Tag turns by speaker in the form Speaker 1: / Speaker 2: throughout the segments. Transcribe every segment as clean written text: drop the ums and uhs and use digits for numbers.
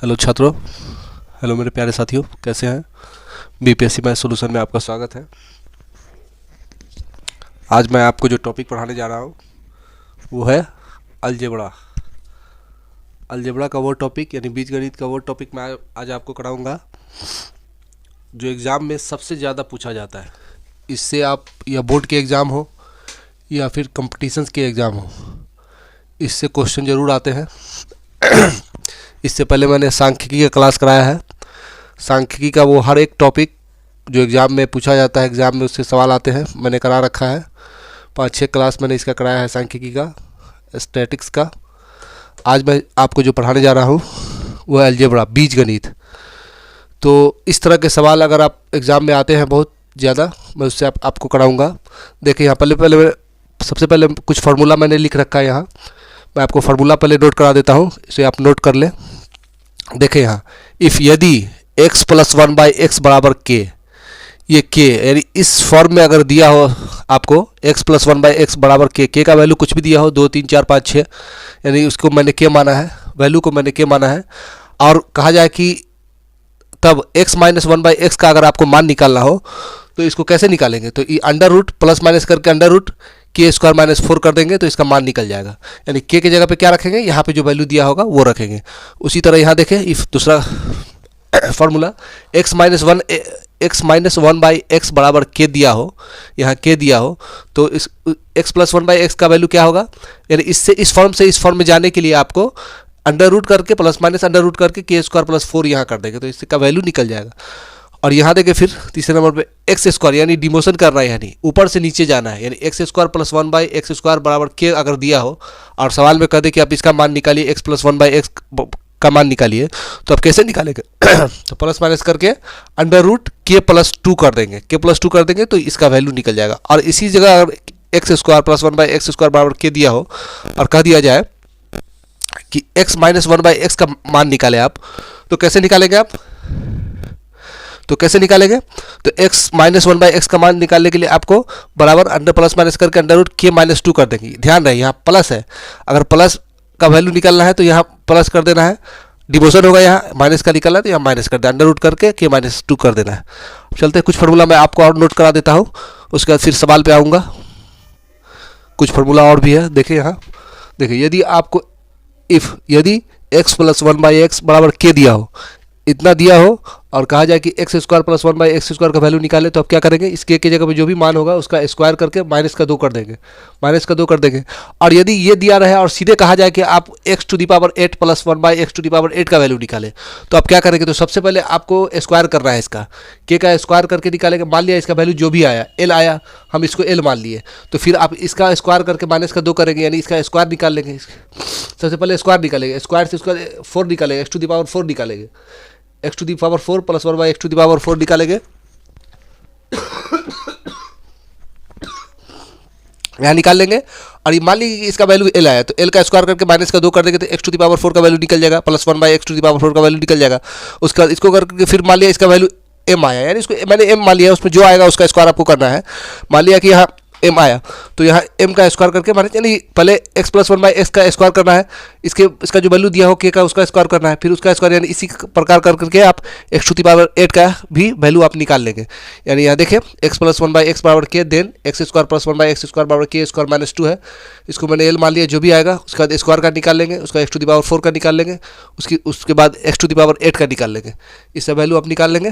Speaker 1: Hello छात्रों, hello मेरे प्यारे साथियों, कैसे हैं। बीपीएससी मैथ सॉल्यूशन में आपका स्वागत है। आज मैं आपको जो टॉपिक पढ़ाने जा रहा हूँ वो है अलजेब्रा। अलजेब्रा का वो टॉपिक यानी बीजगणित का वो टॉपिक मैं आज आपको कराऊंगा जो एग्ज़ाम में सबसे ज़्यादा पूछा जाता है। इससे आप या बोर्ड के एग्ज़ाम हो या फिर कंपटीशंस के एग्ज़ाम हो, इससे क्वेश्चन ज़रूर आते हैं। इससे पहले मैंने सांख्यिकी का क्लास कराया है। सांख्यिकी का वो हर एक टॉपिक जो एग्ज़ाम में पूछा जाता है, एग्ज़ाम में उससे सवाल आते हैं, मैंने करा रखा है। 5-6 क्लास मैंने इसका कराया है, सांख्यिकी का, स्टैटिक्स का। आज मैं आपको जो पढ़ाने जा रहा हूँ वो है अलजेब्रा, बीजगणित। तो इस तरह के सवाल अगर आप एग्ज़ाम में आते हैं बहुत ज़्यादा, मैं उससे आपको कराऊँगा। देखिए यहाँ सबसे पहले कुछ फार्मूला मैंने लिख रखा है। यहाँ मैं आपको फार्मूला पहले नोट करा देता हूँ, इसे आप नोट कर लें। देखें यहाँ, यदि x + 1/x बराबर k, ये k यानी इस फॉर्म में अगर दिया हो आपको x + 1/x बराबर k का वैल्यू कुछ भी दिया हो 2, 3, 4, 5, 6, यानी उसको मैंने k माना है, वैल्यू को मैंने k माना है। और कहा जाए कि तब x - 1/x का अगर आपको मान निकालना हो तो इसको कैसे निकालेंगे, तो ये अंडर रूट प्लस माइनस करके अंडर रूट k² - 4 कर देंगे तो इसका मान निकल जाएगा। यानी k की जगह पे क्या रखेंगे, यहाँ पे जो वैल्यू दिया होगा वो रखेंगे। उसी तरह यहाँ देखें, इफ दूसरा फॉर्मूला x - 1/x बराबर k दिया हो, यहाँ k दिया हो, तो इस x + 1/x का वैल्यू क्या होगा, यानी इससे इस फॉर्म से इस फॉर्म में जाने के लिए आपको अंडर रूट करके प्लस माइनस अंडर रूट करके k² + 4 यहाँ कर देंगे तो इसका वैल्यू निकल जाएगा। और यहाँ देखिए फिर तीसरे नंबर पे x² यानी डिमोशन करना है, यानी ऊपर से नीचे जाना है, यानी x² + 1/x² बराबर k अगर दिया हो और सवाल में कह दे कि आप इसका मान निकालिए, x + 1/x का मान निकालिए, तो आप कैसे निकालेंगे तो प्लस माइनस करके अंडर रूट k + 2 कर देंगे, k + 2 कर देंगे तो इसका वैल्यू निकल जाएगा। और इसी जगह अगर x² + 1/x² बराबर k दिया हो और कह दिया जाए कि x - 1/x का मान निकाले आप, तो कैसे निकालेंगे आप, तो x - 1/x का मान निकालने के लिए आपको बराबर अंडर प्लस माइनस करके अंडर रूट k - 2 कर देंगे। ध्यान रहे यहाँ प्लस है, अगर प्लस का वैल्यू निकालना है तो यहाँ प्लस कर देना है, डिवोशन होगा, यहाँ माइनस का निकालना है तो यहाँ माइनस कर देना, अंडर रूट करके k - 2 कर देना है। चलते हैं, कुछ फार्मूला मैं आपको और नोट करा देता हूँ, उसके बाद फिर सवाल पे आऊँगा। कुछ फार्मूला और भी है, देखिए यहाँ देखिए, यदि आपको यदि x + 1/x बराबर k दिया हो, इतना दिया हो और कहा जाए कि x² + 1/x² का वैल्यू निकाले, तो आप क्या करेंगे, इस k की जगह पे जो भी मान होगा उसका स्क्वायर करके -2 कर देंगे, और यदि ये दिया रहे और सीधे कहा जाए कि आप x⁸ + 1/x⁸ का वैल्यू निकाले, तो आप क्या करेंगे, तो सबसे पहले आपको स्क्वायर करना है, इसका k का स्क्वायर करके निकालेंगे। मान लिया इसका वैल्यू जो भी आया l आया, हम इसको l मान लिए, तो फिर आप इसका स्क्वायर करके -2 करेंगे, यानी इसका स्क्वायर निकाल लेंगे। सबसे पहले स्क्वायर निकालेंगे, स्क्वायर से स्क्वायर 4 निकालेंगे, x⁴ निकालेंगे, x⁴ + 1/x⁴ निकालेंगे, यहाँ निकाल लेंगे। और ये मान लीजिए कि इसका वैल्यू l आया, तो l का स्क्वायर करके -2 कर देंगे तो x⁴ का वैल्यू निकल जाएगा, प्लस 1/x⁴ का वैल्यू निकल जाएगा। उसका इसको करके फिर मान लिया इसका वैल्यू m आया, यानी इसको मैंने m मान लिया, उसमें जो आएगा उसका स्क्वायर आपको करना है। मान लिया कि यहाँ m आया, तो यहाँ m का स्क्वायर करके माने, यानी पहले x + 1/x का स्क्वायर करना है, इसका जो वैल्यू दिया हो k का उसका स्क्वायर करना है, फिर उसका स्क्वायर, यानी इसी प्रकार करके आप x⁸ का भी वैल्यू आप निकाल लेंगे। यानी यहाँ देखिए x + 1/x बराबर k, देन x² + 1/x² बराबर k² - 2 है, इसको मैंने l मान लिया, जो भी आएगा उसका स्क्वायर का निकाल लेंगे, उसका x⁴ का निकाल लेंगे, उसके बाद x⁸ का निकाल लेंगे, इससे वैल्यू आप निकाल लेंगे।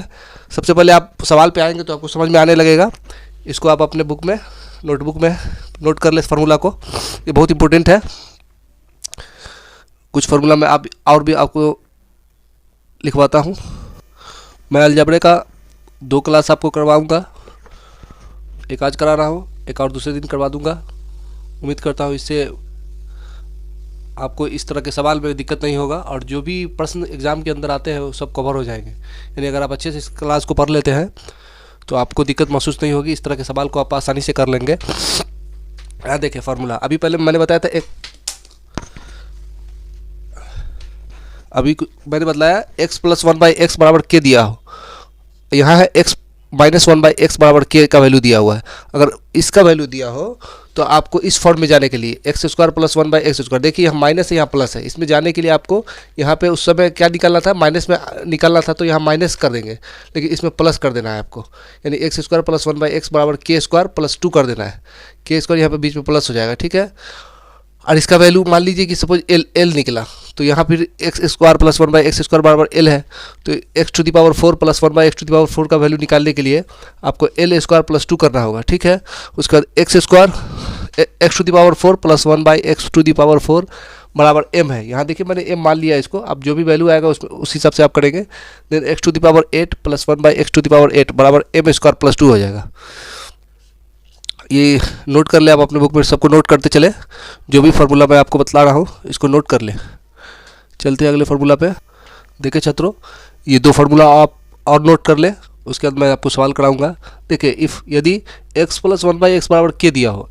Speaker 1: सबसे पहले आप सवाल पे आएंगे तो आपको समझ में आने लगेगा। इसको आप अपने बुक में, नोटबुक में नोट कर ले फार्मूला को, ये बहुत इंपॉर्टेंट है। कुछ फार्मूला मैं और भी आपको लिखवाता हूँ। मैं अलजेब्रा का 2 क्लास आपको करवाऊँगा, एक आज करा रहा हूँ, एक और दूसरे दिन करवा दूँगा। उम्मीद करता हूँ इससे आपको इस तरह के सवाल में दिक्कत नहीं होगा, और जो भी प्रश्न एग्ज़ाम के अंदर आते हैं वो सब कवर हो जाएंगे। यानी अगर आप अच्छे से इस क्लास को पढ़ लेते हैं तो आपको दिक्कत महसूस नहीं होगी, इस तरह के सवाल को आप आसानी से कर लेंगे। यहाँ देखिए फार्मूला, अभी पहले मैंने बताया था अभी मैंने बताया x + 1/x बराबर k दिया हो, यहाँ है x - 1/x बराबर k का वैल्यू दिया हुआ है। अगर इसका वैल्यू दिया हो तो आपको इस फॉर्म में जाने के लिए एक्स स्क्वायर प्लस 1/x², देखिए यहाँ माइनस है यहाँ प्लस है, इसमें जाने के लिए आपको यहाँ पे उस समय क्या निकालना था, माइनस में निकालना था, तो यहाँ माइनस कर देंगे, लेकिन इसमें प्लस कर देना है आपको, यानी x² प्लस 1/x बराबर k² प्लस 2 कर देना है, k² यहाँ पे बीच में प्लस हो जाएगा, ठीक है। और इसका वैल्यू मान लीजिए कि सपोज एल निकला, तो यहाँ फिर x² प्लस 1/x² बराबर एल है, तो x⁴ प्लस 1/x⁴ का वैल्यू निकालने के लिए आपको l² प्लस 2 करना होगा, ठीक है। उसके बाद x² प्लस 1/x⁴ बराबर m है, यहाँ देखिए मैंने m मान लिया इसको, अब जो भी वैल्यू आएगा उसमें उस हिसाब से आप करेंगे। देन x⁸ प्लस 1/x⁸ बराबर m² प्लस 2 हो जाएगा। ये नोट कर ले आप अपने बुक में, सबको नोट करते चले, जो भी फार्मूला मैं आपको बतला रहा हूँ इसको नोट कर ले। चलते हैं अगले फार्मूला पे। देखिए छात्रों, ये 2 फार्मूला आप और नोट कर ले, उसके बाद मैं आपको सवाल कराऊंगा। देखिए इफ़ यदि x प्लस 1/x बराबर k दिया हो,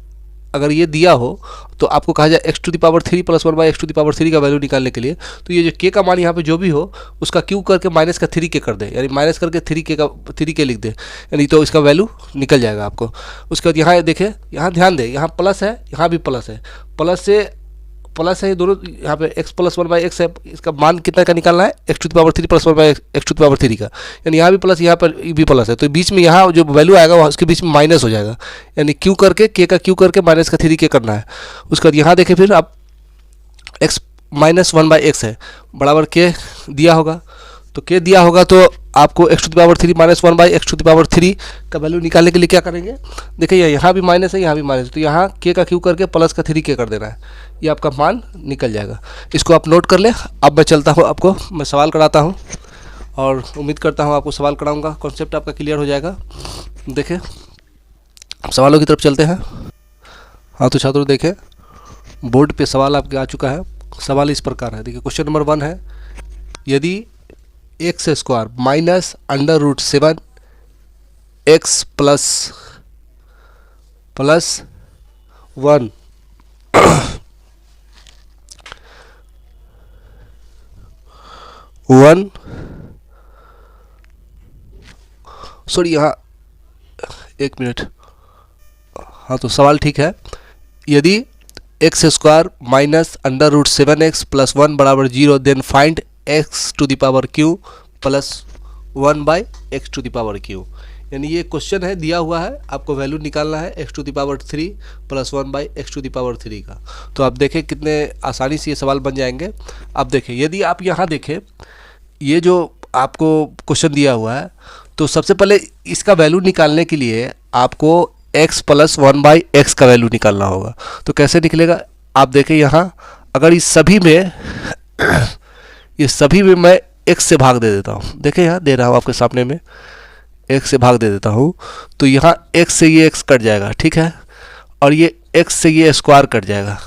Speaker 1: अगर ये दिया हो तो आपको कहा जाए x⁵ प्लस 1/x⁵ का वैल्यू निकालने के लिए, तो ये जो k का मान यहाँ पे जो भी हो उसका q करके माइनस का 3k कर दे, यानी माइनस करके 3k लिख दे, यानी तो इसका वैल्यू निकल जाएगा आपको। उसके बाद यहाँ देखें, यहाँ ध्यान दे, यहाँ प्लस है, यहाँ भी प्लस है, प्लस है, ये दोनों यहाँ पे x प्लस 1/x है, इसका मान कितना का निकालना है, x⁵ प्लस 1/x⁵ का, यानी यहाँ भी प्लस, यहाँ पर भी प्लस है, तो बीच में यहाँ जो वैल्यू आएगा वहाँ उसके बीच में माइनस हो जाएगा, यानी q करके k का q करके माइनस का 3k करना है। उसके बाद यहाँ देखें फिर आप x माइनस 1/x है बराबर k दिया होगा, तो k दिया होगा तो आपको x⁵ माइनस 1/x⁵ का वैल्यू निकालने के लिए क्या करेंगे, देखिए यहाँ भी माइनस है, यहाँ भी माइनस है, तो यहाँ k का q करके प्लस का 3k कर देना है, ये आपका मान निकल जाएगा। इसको आप नोट कर ले। अब मैं चलता हूँ, आपको मैं सवाल कराता हूँ और उम्मीद करता हूँ आपको सवाल कराऊँगा, कॉन्सेप्ट आपका क्लियर हो जाएगा। देखें सवालों की तरफ चलते हैं। हाँ तो छात्रों देखें, बोर्ड पे सवाल आपके आ चुका है। सवाल इस प्रकार है, देखिए क्वेश्चन नंबर 1 है, यदि x² minus √7 x plus 1 sorry यहाँ 1 मिनट, हाँ तो सवाल ठीक है, यदि x² माइनस √7x प्लस 1 बराबर 0, then find x⁵ plus 1/x⁵, यानी ये क्वेश्चन है दिया हुआ है, आपको वैल्यू निकालना है x⁵ प्लस 1/x⁵ का। तो आप देखें कितने आसानी से ये सवाल बन जाएंगे। अब देखें, यदि आप यहाँ देखें ये जो आपको क्वेश्चन दिया हुआ है, तो सबसे पहले इसका वैल्यू निकालने के लिए आपको x प्लस 1/x का वैल्यू निकालना होगा। तो कैसे निकलेगा, आप देखें यहाँ, अगर इस सभी में मैं x से भाग दे देता हूँ, देखें यहाँ दे रहा हूँ आपके सामने में, x से भाग दे देता हूँ, तो यहाँ x से ये x कट जाएगा, ठीक है, और ये x से ये स्क्वायर कट जाएगा,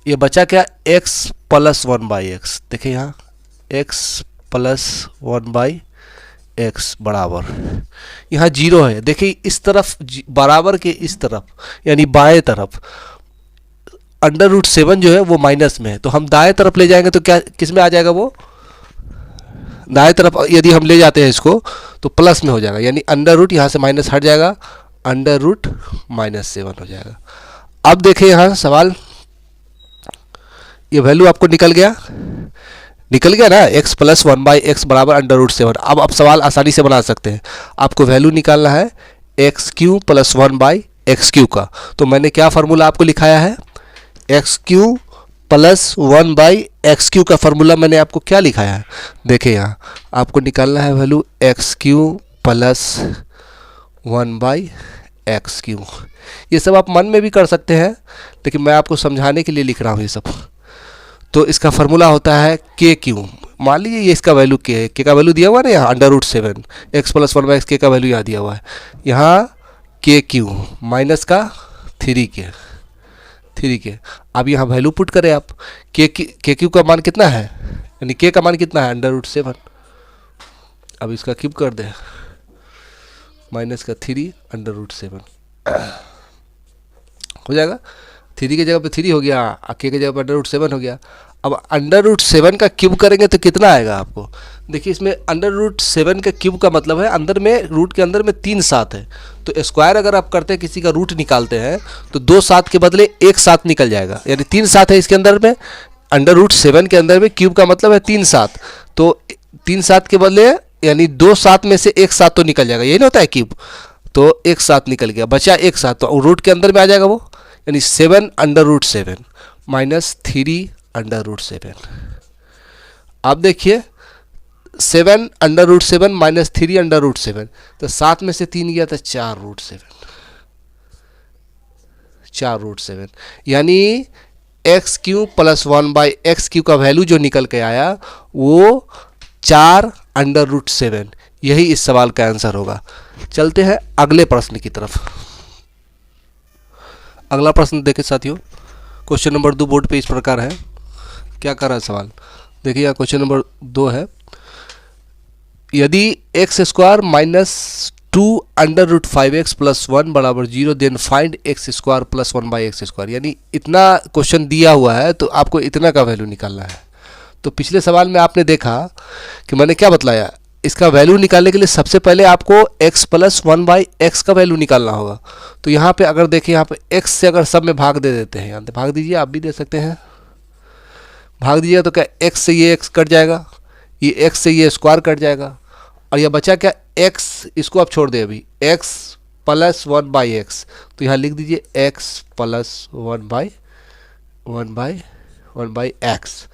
Speaker 1: ये बचा क्या, x प्लस 1/x। देखिए यहाँ x प्लस 1/x बराबर, यहाँ 0 है, देखिए इस तरफ बराबर के इस तरफ यानी बाएं तरफ √7 जो है वो माइनस में है, तो हम दाएं तरफ ले जाएंगे तो क्या किस में आ जाएगा, वो दाएं तरफ यदि हम ले जाते हैं इसको तो प्लस में हो जाएगा, यानी √ यहाँ से माइनस हट जाएगा, √-7 हो जाएगा। अब देखें यहाँ सवाल, ये वैल्यू आपको निकल गया ना, x प्लस 1/x बराबर √7। अब आप सवाल आसानी से बना सकते हैं, आपको वैल्यू निकालना है x³ प्लस 1/x³ का। तो मैंने क्या फार्मूला आपको लिखाया है, x³ प्लस 1/x³ का फार्मूला मैंने आपको क्या लिखाया है, देखिए यहाँ आपको निकालना है वैल्यू x³ प्लस 1/x³। ये सब आप मन में भी कर सकते हैं, लेकिन मैं आपको समझाने के लिए लिख रहा हूँ ये सब। तो इसका फार्मूला होता है k³, मान लीजिए ये इसका वैल्यू k है, k का वैल्यू दिया हुआ है ना यहाँ √7, x प्लस 1/x k का वैल्यू यहाँ दिया हुआ है, यहाँ k³ माइनस का 3k। अब यहाँ वैल्यू पुट करें आप, k³ का मान कितना है, यानी k का मान कितना है, √7। अब इसका क्यूब कर दे, माइनस का 3 √7 हो जाएगा, 3 की जगह पे 3 हो गया, k की जगह पे √7 हो गया। अब √7 का क्यूब करेंगे तो कितना आएगा आपको, देखिए इसमें अंडर रूट 7 के क्यूब का मतलब है अंदर में रूट के अंदर में 3 7 है, तो स्क्वायर अगर आप करते हैं किसी का रूट निकालते हैं तो 2 7 के बदले 1 7 निकल जाएगा, यानी 3 7 है इसके अंदर में। अंडर रूट 7 के अंदर में क्यूब का मतलब है 3 7, तो 3 7 के बदले यानी 2 7 में से 1 7 तो निकल जाएगा, यही ना होता है क्यूब। तो 1 7 निकल गया, बचा 1 7, तो रूट के अंदर में आ जाएगा वो, यानी 7 under root 7 minus 3 under root 7। आप देखिए 7 under root 7 minus 3 under root 7, तो 7 में से 3 गया तो 4 रूट 7, 4 रूट 7, यानी एक्स क्यू प्लस 1/x³ का वैल्यू जो निकल के आया वो 4 अंडर रूट 7, यही इस सवाल का आंसर होगा। चलते हैं अगले प्रश्न की तरफ। अगला प्रश्न देखें साथियों, क्वेश्चन नंबर 2 बोर्ड पे इस प्रकार है। क्या कर रहा है सवाल, देखिए यहाँ क्वेश्चन नंबर 2 है, यदि x square minus 2 under root 5x plus 1 बराबर 0 then find x square plus 1/x², यानी इतना क्वेश्चन दिया हुआ है तो आपको इतना का वैल्यू निकालना है। तो पिछले सवाल में आपने देखा कि मैंने क्या बतलाया, इसका वैल्यू निकालने के लिए सबसे पहले आपको x प्लस 1/x का वैल्यू निकालना होगा। तो यहाँ पे अगर देखें, यहाँ पे x से अगर सब में भाग दे देते हैं, यहाँ भाग दीजिए, आप भी दे सकते हैं, भाग दीजिएगा तो क्या x से ये x कट जाएगा, ये x से ये स्क्वायर कट जाएगा, और यह बचा क्या x, इसको आप छोड़ दें अभी, x प्लस 1/x, तो यहाँ लिख दीजिए x प्लस 1/x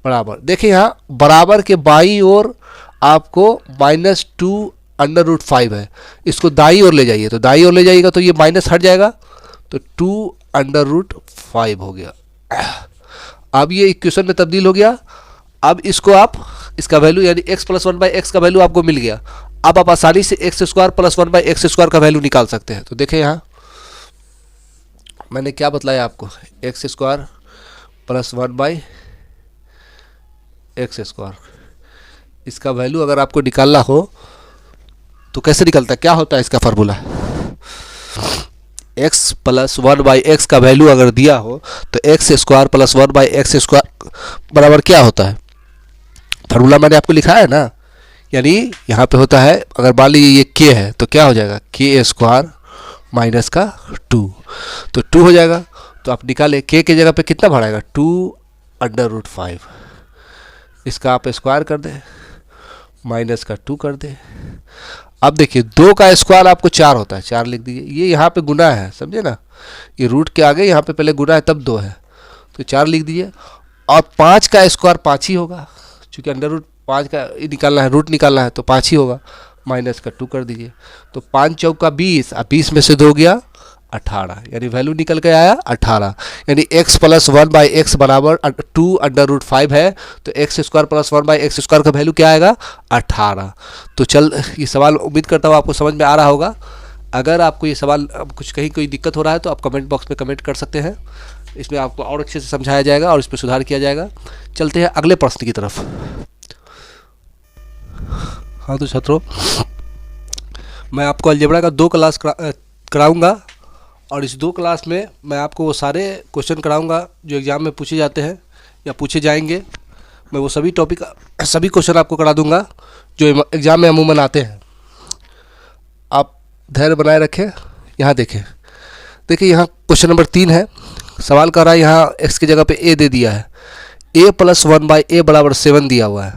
Speaker 1: बराबर, देखिए यहाँ बराबर के बाई ओर आपको -2 अंडर रूट 5 है, इसको दाई ओर ले जाइए, तो दाई ओर ले जाइएगा तो ये माइनस हट जाएगा, तो 2 अंडर रूट 5 हो गया। अब ये इक्वेशन में तब्दील हो गया। अब इसको आप, इसका वैल्यू यानी x प्लस 1/x का वैल्यू आपको मिल गया। अब आप आसानी से एक्स स्क्वायर प्लस 1/x² का वैल्यू निकाल सकते हैं। तो देखें यहाँ मैंने क्या बतलाया आपको, एक्स स्क्वायर प्लस 1/x², इसका वैल्यू अगर आपको निकालना हो तो कैसे निकलता है, क्या होता है इसका फार्मूला, x प्लस 1/x का वैल्यू अगर दिया हो तो एक्स स्क्वायर प्लस 1/x² बराबर क्या होता है, फार्मूला मैंने आपको लिखा है ना, यानी यहाँ पे होता है, अगर मान लीजिए ये k है तो क्या हो जाएगा, k² माइनस का 2, तो 2 हो जाएगा। तो आप निकाले k की जगह पे कितना बढ़ाएगा, 2 अंडर रूट 5, इसका आप स्क्वायर कर दें, माइनस का 2 कर दें। अब देखिए 2 का स्क्वायर आपको 4 होता है, 4 लिख दीजिए, ये यहाँ पे गुना है, समझे ना, ये रूट के आगे यहाँ पे पहले गुना है तब 2 है, तो 4 लिख दीजिए। और 5 का स्क्वायर 5 ही होगा, चूँकि अंडर रूट 5 का निकालना है, रूट निकालना है, तो 5 ही होगा, माइनस का 2 कर दीजिए, तो 5 चौका 20, अब 20 में से 2 गया 18, यानी वैल्यू निकल के आया 18, यानी x प्लस 1/x बराबर 2 अंडर रूट 5 है, तो एक्स स्क्वायर प्लस 1/x² का वैल्यू क्या आएगा, 18। तो चल ये सवाल उम्मीद करता हूँ आपको समझ में आ रहा होगा। अगर आपको ये सवाल कुछ कहीं कोई दिक्कत हो रहा है तो आप कमेंट बॉक्स में कमेंट कर सकते हैं, इसमें आपको और अच्छे से समझाया जाएगा और इस पर सुधार किया जाएगा। चलते हैं अगले प्रश्न की तरफ। हाँ तो छात्रों, मैं आपको अलजेब्रा का 2 क्लास कराऊंगा और इस 2 क्लास में मैं आपको वो सारे क्वेश्चन कराऊंगा जो एग्ज़ाम में पूछे जाते हैं या पूछे जाएंगे। मैं वो सभी टॉपिक, सभी क्वेश्चन आपको करा दूंगा जो एग्ज़ाम में अमूमन आते हैं। आप धैर्य बनाए रखें। यहाँ देखें, देखिए यहाँ क्वेश्चन नंबर 3 है, सवाल कर रहा है, यहाँ x की जगह पे a दे दिया है, a प्लस 1/a बराबर 7 दिया हुआ है,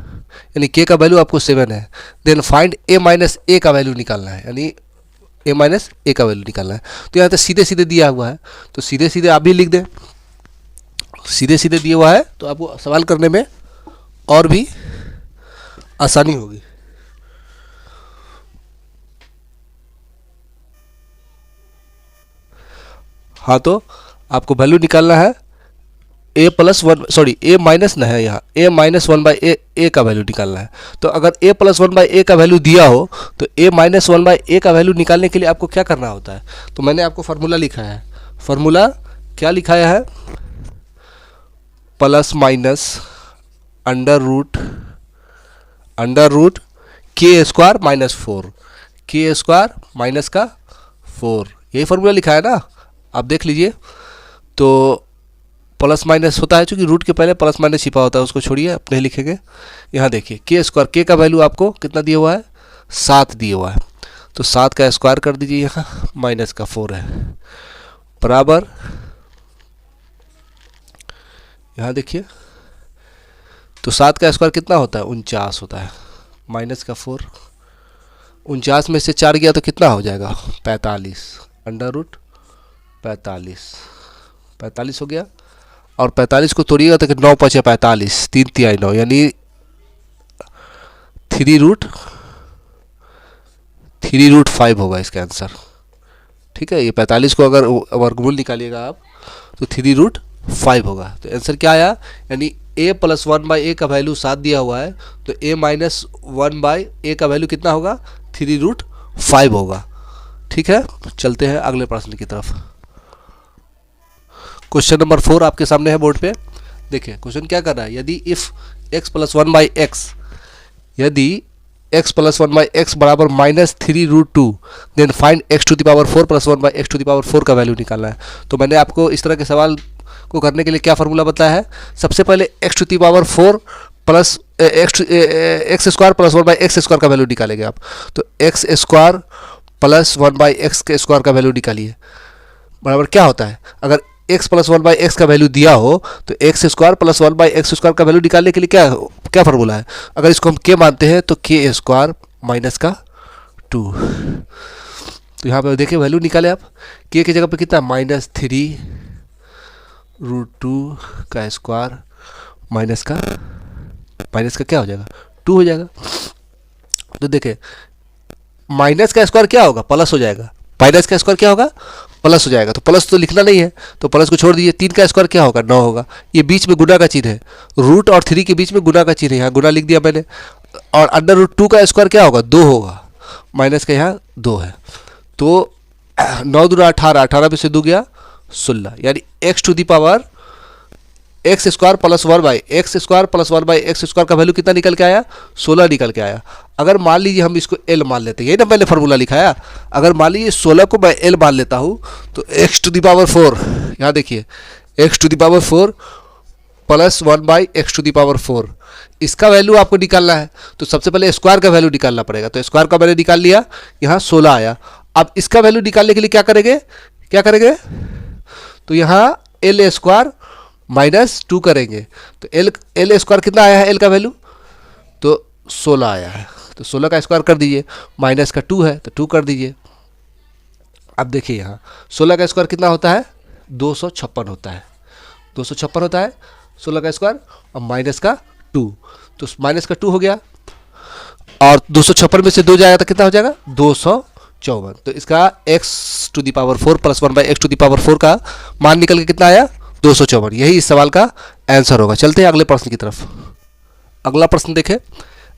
Speaker 1: यानी k का वैल्यू आपको 7 है। Then find a minus a का वैल्यू निकालना है, यानी a माइनस a का वैल्यू निकालना है। तो यहाँ तो सीधे सीधे दिया हुआ है, तो सीधे सीधे आप भी लिख दें, सीधे सीधे दिया हुआ है तो आपको सवाल करने में और भी आसानी होगी। हाँ तो आपको वैल्यू निकालना है a plus 1, sorry a minus न है, यहाँ a माइनस 1/a का वैल्यू निकालना है। तो अगर a प्लस 1/a का वैल्यू दिया हो तो a माइनस 1/a का वैल्यू निकालने के लिए आपको क्या करना होता है, तो मैंने आपको फार्मूला लिखा है। फार्मूला क्या लिखाया है, plus minus under root k² minus 4, k² minus का 4, यही फार्मूला लिखा है ना, आप देख लीजिए। तो प्लस माइनस होता है, चूँकि रूट के पहले प्लस माइनस छिपा होता है, उसको छोड़िए, अपने लिखेंगे। यहाँ देखिए के स्क्वायर, के का वैल्यू आपको कितना दिया हुआ है, 7 दिया हुआ है, तो 7 का स्क्वायर कर दीजिए, यहाँ माइनस का 4 है, बराबर यहाँ देखिए, तो 7 का स्क्वायर कितना होता है, 49 होता है, माइनस का 4, 49 में से 4 गया तो कितना हो जाएगा, 45, अंडर रूट 45 हो गया। और 45 को तोड़िएगा तो 9 5 45, 3 3 9, यानी 3√5 होगा इसका आंसर। ठीक है, ये 45 को अगर वर्गमूल निकालिएगा आप तो 3√5 होगा। तो आंसर क्या आया, यानी a + 1/a का वैल्यू 7 दिया हुआ है, तो a - 1/a का वैल्यू कितना होगा, 3√5 होगा। ठीक है, चलते हैं अगले प्रश्न की तरफ। क्वेश्चन नंबर 4 आपके सामने है बोर्ड पे। देखिए क्वेश्चन क्या कर रहा है, यदि इफ x + 1/x, यदि x + 1/x बराबर -3√2, देन फाइंड x⁴ + 1/x⁴ का वैल्यू निकालना है। तो मैंने आपको इस तरह के सवाल को करने के लिए क्या फार्मूला बताया है, सबसे पहले x⁴ प्लस x² + 1/x² का वैल्यू निकालेंगे आप। तो x² + 1/x² का वैल्यू निकालिए, बराबर क्या होता है, अगर x + 1/x का वैल्यू दिया हो तो x² + 1/x² का वैल्यू निकालने के लिए क्या फार्मूला है, अगर इसको हम k मानते हैं तो k² - 2। तो यहाँ पे देखिए वैल्यू निकाले आप, k की जगह पे कितना, -3√2 का स्क्वायर माइनस का क्या हो जाएगा, 2 हो जाएगा। तो देखिए माइनस का स्क्वायर क्या होगा, प्लस हो जाएगा, माइनस का स्क्वायर क्या होगा, प्लस हो जाएगा। तो प्लस तो लिखना नहीं है, तो प्लस को छोड़ दीजिए। 3 का स्क्वायर क्या होगा, 9 होगा। ये बीच में गुना का चिन्ह है, रूट और 3 के बीच में गुना का चिन्ह है, यहाँ गुना लिख दिया मैंने। और अंडर रूट 2 का स्क्वायर क्या होगा, 2 होगा, माइनस का यहाँ 2 है। तो 9 दूना 18, 18 में से 2 गया 16, यानी x⁴ x² + 1/x² का वैल्यू कितना निकल के आया, 16 निकल के आया। अगर मान लीजिए हम इसको l मान लेते हैं, यही ना मैंने फार्मूला लिखाया, अगर मान लीजिए 16 को मैं l मान लेता हूँ तो x⁴, यहाँ देखिए x⁴ + 1/x⁴, इसका वैल्यू आपको निकालना है। तो सबसे पहले स्क्वायर का वैल्यू निकालना पड़ेगा, तो स्क्वायर का मैंने निकाल लिया, यहाँ 16 आया। अब इसका वैल्यू निकालने के लिए क्या करेंगे, तो यहाँ l² -2 करेंगे, तो l² कितना आया है, l का वैल्यू तो 16 आया है, तो 16 का स्क्वायर कर दीजिए, माइनस का 2 है तो 2 कर दीजिए। अब देखिए यहाँ 16 का स्क्वायर कितना होता है, 256 होता है, 256 होता है 16 का स्क्वायर, और माइनस का 2, तो माइनस का 2 हो गया, और 256 में से 2 जाएगा तो कितना हो जाएगा, 254। तो इसका x⁴ + 1/x⁴ का मान निकल के कितना आया, 254। यही इस सवाल का आंसर होगा। चलते हैं अगले प्रश्न की तरफ। अगला प्रश्न देखें,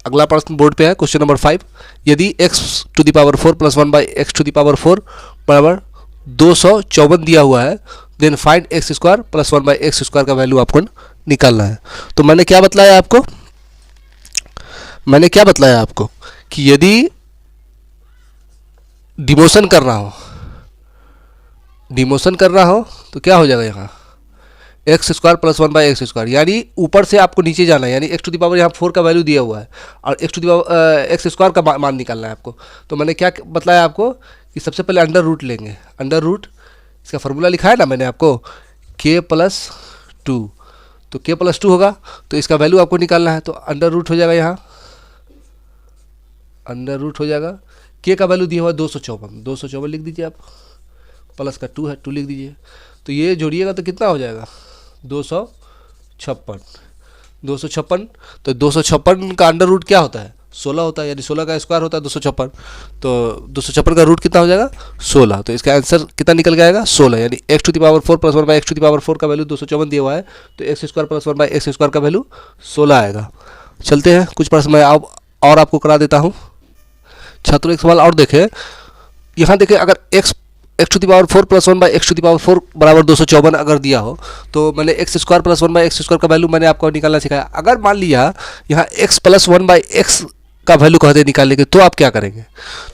Speaker 1: अगला प्रश्न बोर्ड पे है, क्वेश्चन नंबर 5। यदि x⁴ + 1/x⁴ बराबर 254 दिया हुआ है, देन फाइंड x² + 1/x² का वैल्यू आपको निकालना है। तो मैंने क्या बतलाया आपको, कि यदि डिमोशन करना हो तो क्या हो जाएगा, यहाँ x² + 1/x², यानी ऊपर से आपको नीचे जाना है, यानी x⁴ यहाँ 4 का वैल्यू दिया हुआ है और x² का मान निकालना है आपको। तो मैंने क्या बताया आपको कि सबसे पहले अंडर रूट लेंगे, अंडर रूट इसका फार्मूला लिखा है ना मैंने आपको, k + 2, तो k + 2 होगा, तो इसका वैल्यू आपको निकालना है, तो अंडर रूट हो जाएगा, यहाँ अंडर रूट हो जाएगा। k का वैल्यू दिया हुआ है 254 लिख दीजिए आप, प्लस का 2 है 2 लिख दीजिए, तो ये जोड़िएगा तो कितना हो जाएगा, 256। तो 256 का अंडर रूट क्या होता है, 16 होता है, यानी 16 का स्क्वायर होता है 256, तो 256 का रूट कितना हो जाएगा, 16। तो इसका आंसर कितना निकल के आएगा, 16, यानी x⁴ + 1/x⁴ का वैल्यू 254 दिया हुआ है, तो x² + 1/x² का वैल्यू 16 आएगा। चलते हैं कुछ प्रश्न मैं और आपको करा देता हूँ। छात्रों एक सवाल और देखें, यहाँ देखें, अगर x⁴ + 1/x⁴ बराबर 254 अगर दिया हो, तो मैंने x² + 1/x² का वैल्यू मैंने आपको निकालना सिखाया। अगर मान लिया यहाँ x + 1/x का वैल्यू कहते निकालेंगे तो आप क्या करेंगे?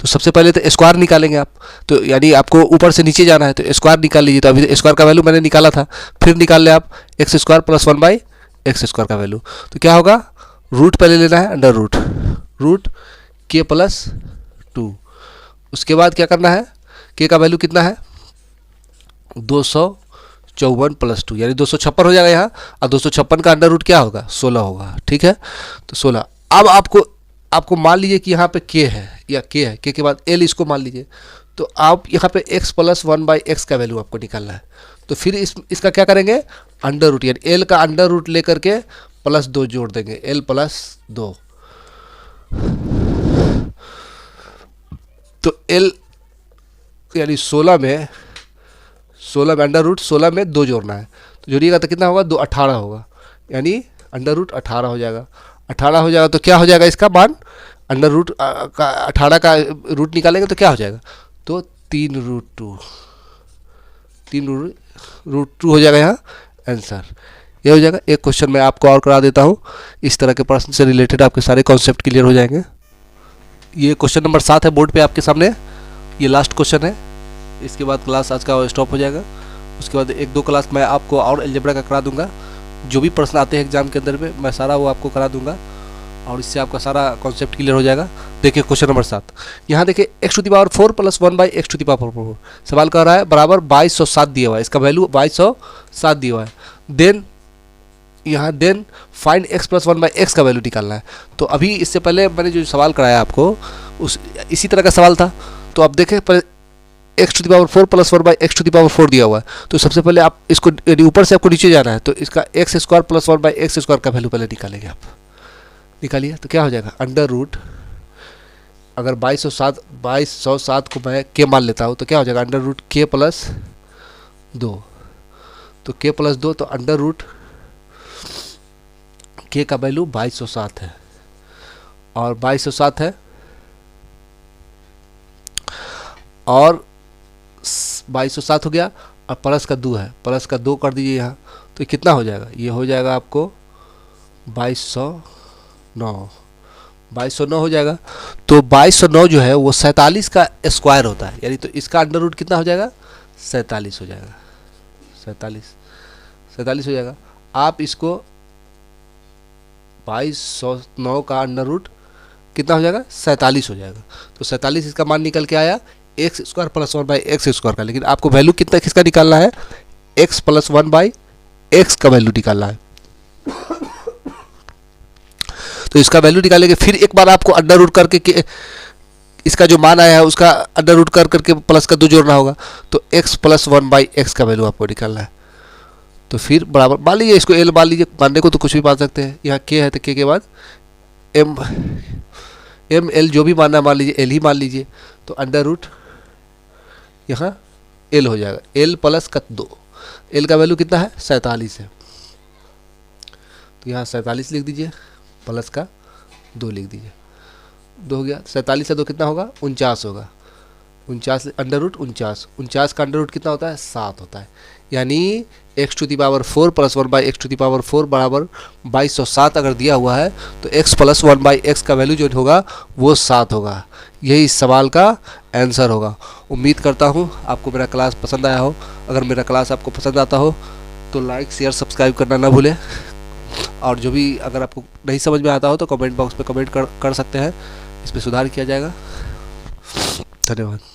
Speaker 1: तो सबसे पहले तो स्क्वायर निकालेंगे आप, तो यानी आपको ऊपर से नीचे जाना है तो स्क्वायर निकाल लीजिए। तो अभी स्क्वायर का वैल्यू मैंने निकाला था, फिर निकाल ले आप x square plus 1/x square का वैल्यू। तो क्या होगा, रूट पहले लेना है, अंडर रूट के प्लस 2। उसके बाद क्या करना है, के का वैल्यू कितना है 254 प्लस 2 यानी 256 हो जाएगा यहाँ। और 256 का अंडर रूट क्या होगा 16 होगा, ठीक है। तो 16। अब आपको मान लीजिए कि यहाँ पे के है या के है, के बाद एल इसको मान लीजिए। तो आप यहाँ पे x प्लस 1/x का वैल्यू आपको निकालना है। तो फिर इसका क्या करेंगे, अंडर रूट यानी एल का अंडर रूट लेकर के प्लस 2 जोड़ देंगे, एल प्लस 2। तो एल यानी 16 में अंडर रूट 16 में 2 जोड़ना है, तो जोड़िएगा तो कितना होगा 2 18 होगा, यानी अंडर रूट 18 हो जाएगा। 18 हो जाएगा तो क्या हो जाएगा इसका मान, अंडर रूट का 18 का रूट निकालेंगे तो क्या हो जाएगा, तो 3√2 हो जाएगा यहाँ आंसर, ये हो जाएगा। एक क्वेश्चन मैं आपको और करा देता हूँ, इस तरह के प्रश्न से रिलेटेड आपके सारे कॉन्सेप्ट क्लियर हो जाएंगे। ये क्वेश्चन नंबर 7 है बोर्ड पे आपके सामने, ये लास्ट क्वेश्चन है। इसके बाद क्लास आज का स्टॉप हो जाएगा। उसके बाद 1-2 क्लास मैं आपको और अलजेब्रा का करा दूंगा, जो भी प्रश्न आते हैं एग्जाम के अंदर में मैं सारा वो आपको करा दूंगा, और इससे आपका सारा कॉन्सेप्ट क्लियर हो जाएगा। देखिए क्वेश्चन नंबर 7, यहाँ देखिए x⁴ प्लस 1/x⁴ सवाल कर रहा है बराबर 2207 दिया हुआ है, इसका वैल्यू 2207 दिया हुआ है। Then find x plus 1/x का वैल्यू निकालना है। तो अभी इससे पहले मैंने जो सवाल कराया आपको इसी तरह का सवाल था। तो आप देखें x⁴ प्लस 1/x⁴ दिया हुआ है। तो सबसे पहले आप इसको ऊपर से आपको नीचे जाना है, तो इसका x² प्लस 1/x² का वैल्यू पहले निकालेंगे आप। निकालिए तो क्या हो जाएगा, अंडर रूट, अगर 2207 को मैं के मान लेता हूँ तो क्या हो जाएगा, अंडर रूट के प्लस 2। तो के प्लस 2 तो अंडर रूट के का वैल्यू 2207 है, और 2207 है, और 2207 हो गया, और प्लस का 2 है, प्लस का 2 कर दीजिए यहाँ, तो कितना हो जाएगा, ये हो जाएगा आपको 2209 हो जाएगा। तो 2209 जो है वो 47 का स्क्वायर होता है, यानी तो इसका अंडर रूट कितना हो जाएगा 47 हो जाएगा, 47 हो जाएगा। आप इसको 2209 का अंडर रूट कितना हो जाएगा 47 हो जाएगा। तो 47 इसका मान निकल के आया x² प्लस 1/x² का, लेकिन आपको वैल्यू कितना किसका निकालना है, x प्लस 1/x का वैल्यू निकालना है। तो इसका वैल्यू निकालेंगे, फिर एक बार आपको अंडर रूट करके इसका जो मान आया है उसका अंडर रूट करके प्लस का 2 जोड़ना होगा। तो x प्लस 1/x का वैल्यू आपको निकालना है। तो फिर बराबर मान लीजिए, इसको एल मान लीजिए, मानने को तो कुछ भी मान सकते हैं। यहाँ के है तो के बाद एम एल जो भी मानना मान लीजिए, एल ही मान लीजिए। तो अंडर रूट यहाँ एल हो जाएगा, एल प्लस का 2, एल का वैल्यू कितना है 47 है, तो यहाँ 47 लिख दीजिए, प्लस का 2 लिख दीजिए, 2 हो गया। 47 से 2 कितना होगा 49 होगा, 49 अंडर रूट 49 का अंडर रूट कितना होता है 7 होता है, यानी x⁴ प्लस 1/x⁴ बराबर 2207 अगर दिया हुआ है तो x प्लस 1/x का वैल्यू जो होगा वो 7 होगा। यही इस सवाल का आंसर होगा। उम्मीद करता हूँ आपको मेरा क्लास पसंद आया हो। अगर मेरा क्लास आपको पसंद आता हो तो लाइक शेयर सब्सक्राइब करना ना भूलें, और जो भी अगर आपको नहीं समझ में आता हो तो कमेंट बॉक्स में कमेंट कर सकते हैं, इस पर सुधार किया जाएगा। धन्यवाद।